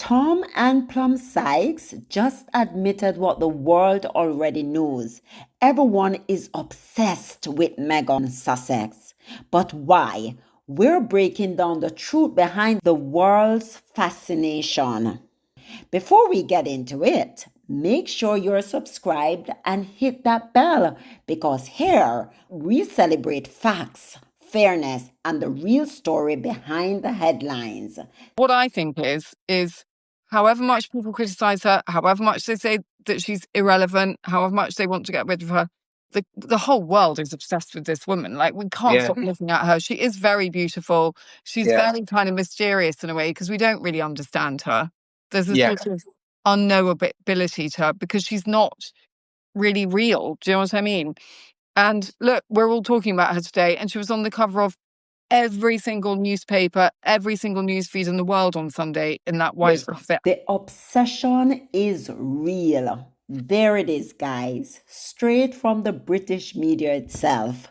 Tom and Plum Sykes just admitted what the world already knows. Everyone is obsessed with Meghan Sussex. But why? We're breaking down the truth behind the world's fascination. Before we get into it, make sure you're subscribed and hit that bell because here we celebrate facts, fairness, and the real story behind the headlines. What I think is however much people criticize her, however much they say that she's irrelevant, however much they want to get rid of her, the whole world is obsessed with this woman. Like, we can't stop looking at her. She is very beautiful. She's very kind of mysterious in a way because we don't really understand her. There's a sort of unknowability to her because she's not really real. Do you know what I mean? And look, we're all talking about her today, and she was on the cover of every single newspaper, every single news feed in the world on Sunday in that white outfit. The obsession is real. There it is, guys, straight from the British media itself.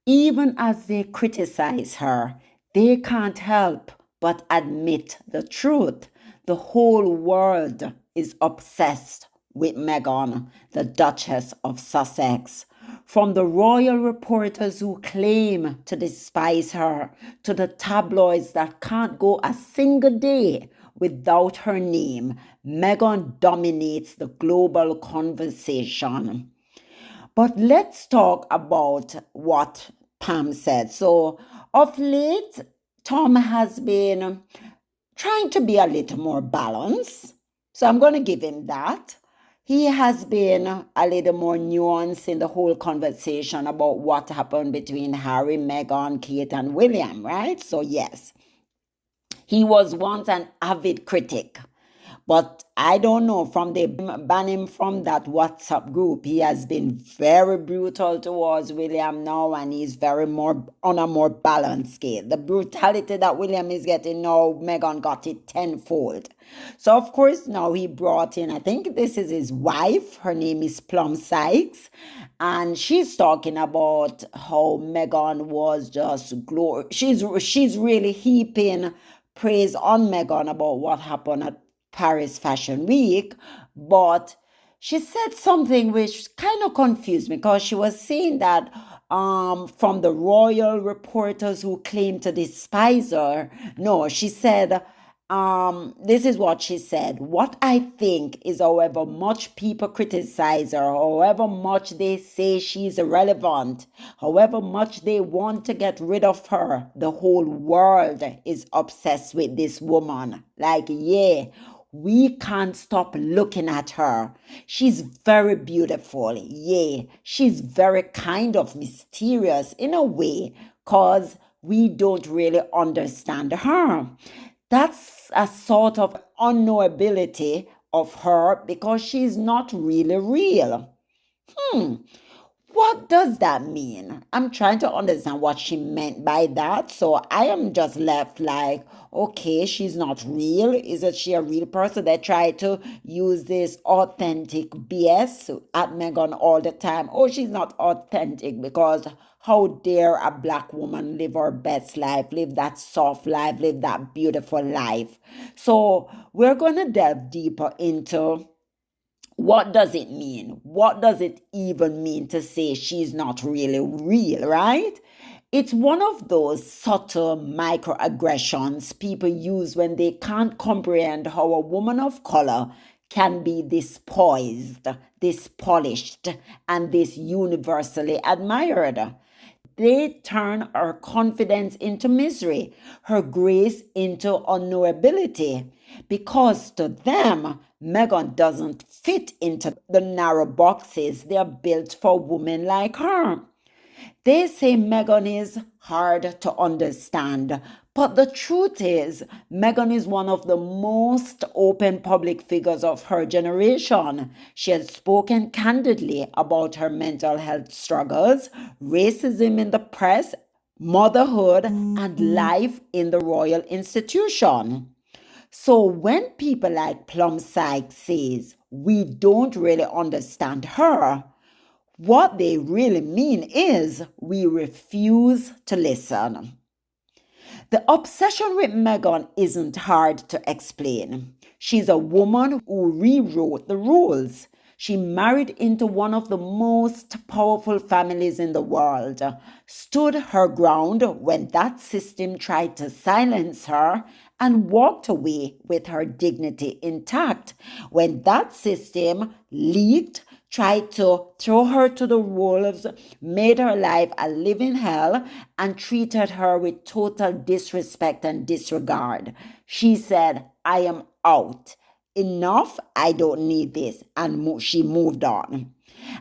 Even as they criticize her, they can't help but admit the truth. The whole world is obsessed with Meghan, the Duchess of Sussex. From the royal reporters who claim to despise her, to the tabloids that can't go a single day without her name, Meghan dominates the global conversation. But let's talk about what Pam said. So, of late, Tom has been trying to be a little more balanced. So, I'm going to give him that. He has been a little more nuanced in the whole conversation about what happened between Harry, Meghan, Kate, and William, right? So, yes, he was once an avid critic. But I don't know, from they ban him from that WhatsApp group, he has been very brutal towards William now, and he's very more on a more balanced scale. The brutality that William is getting now, Meghan got it tenfold. So of course now he brought in, I think this is his wife, her name is Plum Sykes, and she's talking about how Meghan was just she's really heaping praise on Meghan about what happened at Paris Fashion Week, but she said something which kind of confused me because she was saying that from the royal reporters who claim to despise her, no, she said, this is what she said. What I think is, however much people criticize her, however much they say she's irrelevant, however much they want to get rid of her, the whole world is obsessed with this woman. Like, yeah, we can't stop looking at her. She's very beautiful. Yeah, she's very kind of mysterious in a way because we don't really understand her. That's a sort of unknowability of her because she's not really real. What does that mean? I'm trying to understand what she meant by that. So I am just left like, okay, she's not real. Isn't she a real person? They try to use this authentic BS at Meghan all the time. Oh, she's not authentic because how dare a black woman live her best life, live that soft life, live that beautiful life. So we're going to delve deeper into what does it mean? What does it even mean to say she's not really real, right? It's one of those subtle microaggressions people use when they can't comprehend how a woman of color can be this poised, this polished, and this universally admired. They turn her confidence into misery, her grace into unknowability, because to them, Meghan doesn't fit into the narrow boxes they're built for women like her. They say Meghan is hard to understand, but the truth is, Meghan is one of the most open public figures of her generation. She has spoken candidly about her mental health struggles, racism in the press, motherhood, and life in the royal institution. So when people like Plum Sykes says we don't really understand her, what they really mean is we refuse to listen. The obsession with Meghan isn't hard to explain. She's a woman who rewrote the rules. She married into one of the most powerful families in the world, stood her ground when that system tried to silence her, and walked away with her dignity intact when that system leaked, tried to throw her to the wolves, made her life a living hell, and treated her with total disrespect and disregard. She said, I am out. Enough, I don't need this. And she moved on.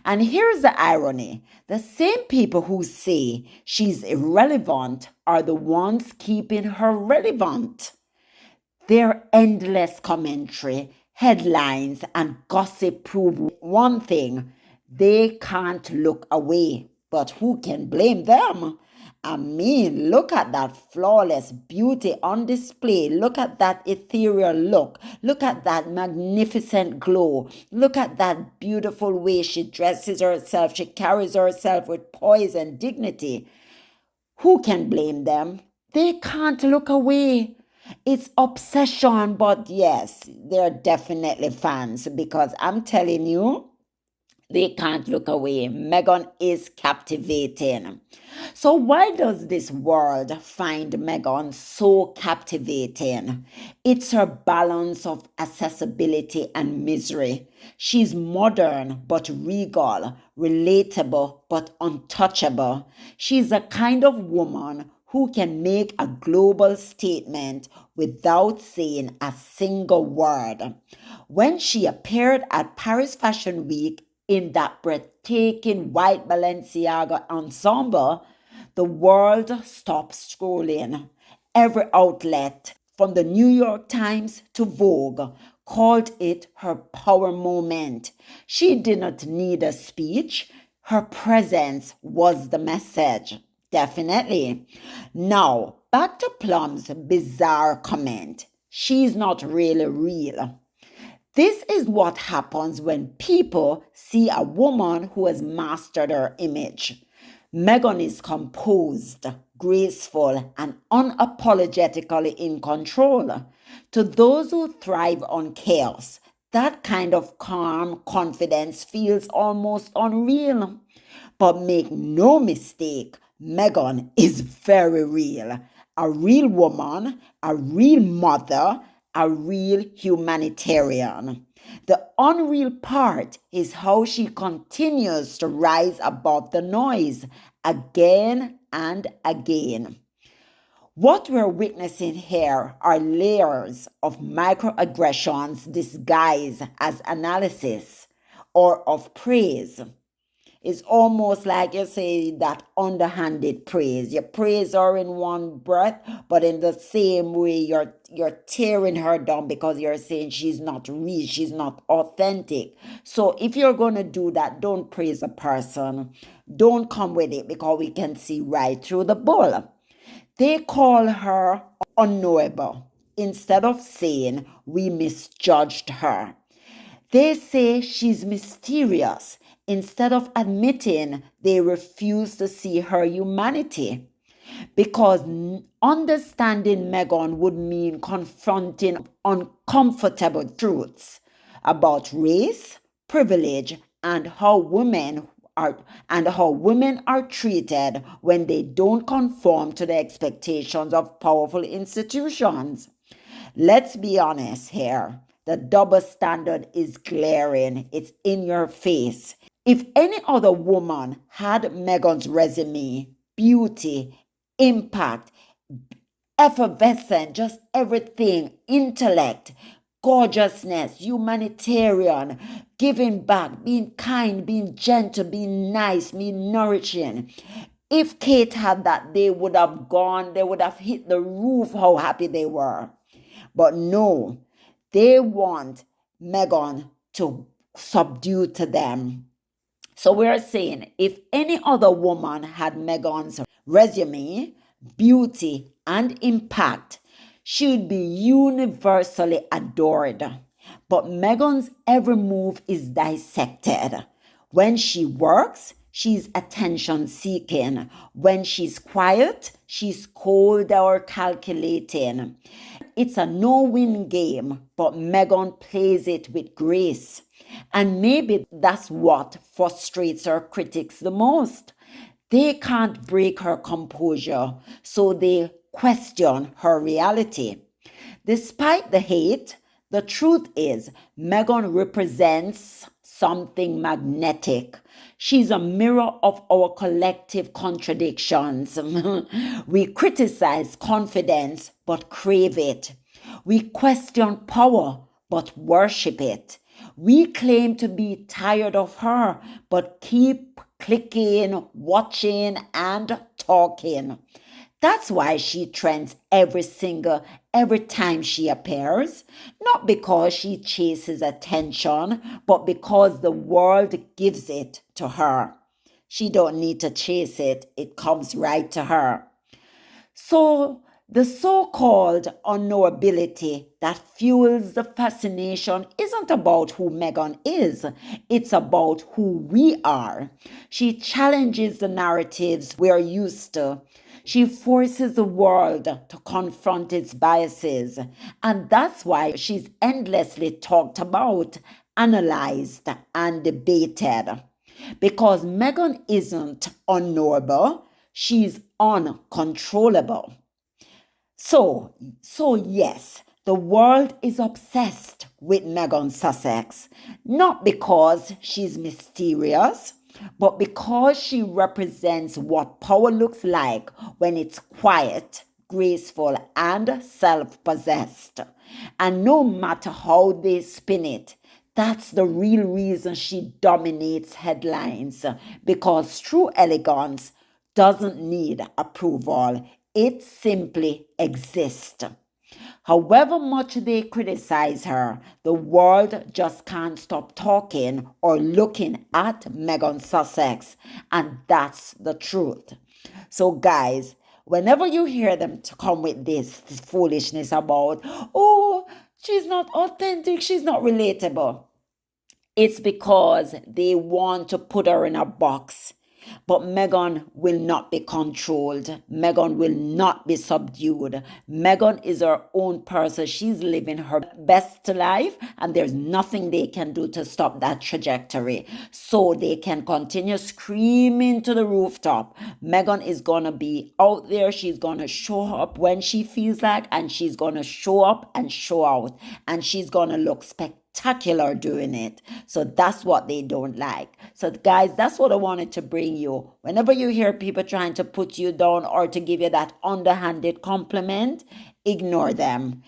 And here's the irony. The same people who say she's irrelevant are the ones keeping her relevant. Their endless commentary, headlines, and gossip prove one thing: they can't look away. But who can blame them? I mean, look at that flawless beauty on display. Look at that ethereal look. Look at that magnificent glow. Look at that beautiful way she dresses herself. She carries herself with poise and dignity. Who can blame them? They can't look away. It's obsession, but yes, they're definitely fans because I'm telling you, they can't look away. Meghan is captivating. So, why does this world find Meghan so captivating? It's her balance of accessibility and misery. She's modern but regal, relatable but untouchable. She's a kind of woman who can make a global statement without saying a single word. When she appeared at Paris Fashion Week in that breathtaking white Balenciaga ensemble, the world stopped scrolling. Every outlet, from the New York Times to Vogue, called it her power moment. She did not need a speech. Her presence was the message. Definitely. Now, back to Plum's bizarre comment. She's not really real. This is what happens when people see a woman who has mastered her image. Meghan is composed, graceful, and unapologetically in control. To those who thrive on chaos, that kind of calm confidence feels almost unreal. But make no mistake, Meghan is very real. A real woman, a real mother, a real humanitarian. The unreal part is how she continues to rise above the noise again and again. What we're witnessing here are layers of microaggressions disguised as analysis or of praise. It's almost like you say that underhanded praise. You praise her in one breath, but in the same way you're tearing her down because you're saying she's not real, she's not authentic. So if you're gonna do that, don't praise a person. Don't come with it because we can see right through the bull. They call her unknowable instead of saying we misjudged her. They say she's mysterious instead of admitting they refuse to see her humanity. Because understanding Meghan would mean confronting uncomfortable truths about race, privilege, and how women are treated when they don't conform to the expectations of powerful institutions. Let's be honest here. The double standard is glaring. It's in your face. If any other woman had Meghan's resume, beauty, impact, effervescent, just everything, intellect, gorgeousness, humanitarian, giving back, being kind, being gentle, being nice, being nourishing. If Kate had that, they would have hit the roof how happy they were. But no, they want Meghan to subdue to them. So we're saying if any other woman had Meghan's resume, beauty, and impact, she would be universally adored. But Meghan's every move is dissected. When she works, She's attention seeking. When she's quiet, she's cold or calculating. It's a no-win game, but Meghan plays it with grace. And maybe that's what frustrates her critics the most. They can't break her composure, so they question her reality. Despite the hate, the truth is Meghan represents something magnetic. She's a mirror of our collective contradictions. We criticize confidence but crave it. We question power but worship it. We claim to be tired of her but keep clicking, watching, and talking. That's why she trends every time she appears. Not because she chases attention, but because the world gives it to her. She don't need to chase it. It comes right to her. So, the so called unknowability that fuels the fascination isn't about who Meghan is, it's about who we are. She challenges the narratives we're used to. She forces the world to confront its biases. And that's why she's endlessly talked about, analyzed, and debated. Because Meghan isn't unknowable, she's uncontrollable. So yes, the world is obsessed with Meghan Sussex, not because she's mysterious, but because she represents what power looks like when it's quiet, graceful, and self-possessed. And no matter how they spin it, that's the real reason she dominates headlines, because true elegance doesn't need approval. It simply exists. However much they criticize her, the world just can't stop talking or looking at Meghan Sussex, and that's the truth. So, guys, whenever you hear them to come with this foolishness about, oh, she's not authentic, she's not relatable, it's because they want to put her in a box. But Meghan will not be controlled. Meghan will not be subdued. Meghan is her own person. She's living her best life, and there's nothing they can do to stop that trajectory. So they can continue screaming to the rooftop. Meghan is going to be out there. She's going to show up when she feels like, and she's going to show up and show out. And she's going to look spectacular doing it. So that's what they don't like. So guys, that's what I wanted to bring you. Whenever you hear people trying to put you down or to give you that underhanded compliment, ignore them.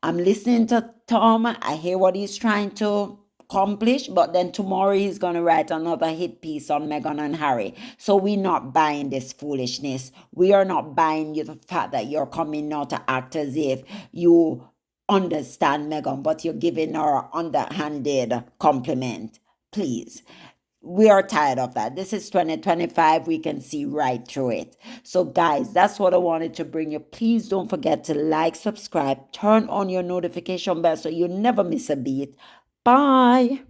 I'm listening to Tom. I hear what he's trying to accomplish, but then tomorrow he's going to write another hit piece on Meghan and Harry. So we're not buying this foolishness. We are not buying the fact that you're coming now to act as if you understand Meghan, but you're giving her underhanded compliment. Please. We are tired of that. This is 2025. We can see right through it. So, guys, that's what I wanted to bring you. Please don't forget to like, subscribe, turn on your notification bell so you never miss a beat. Bye.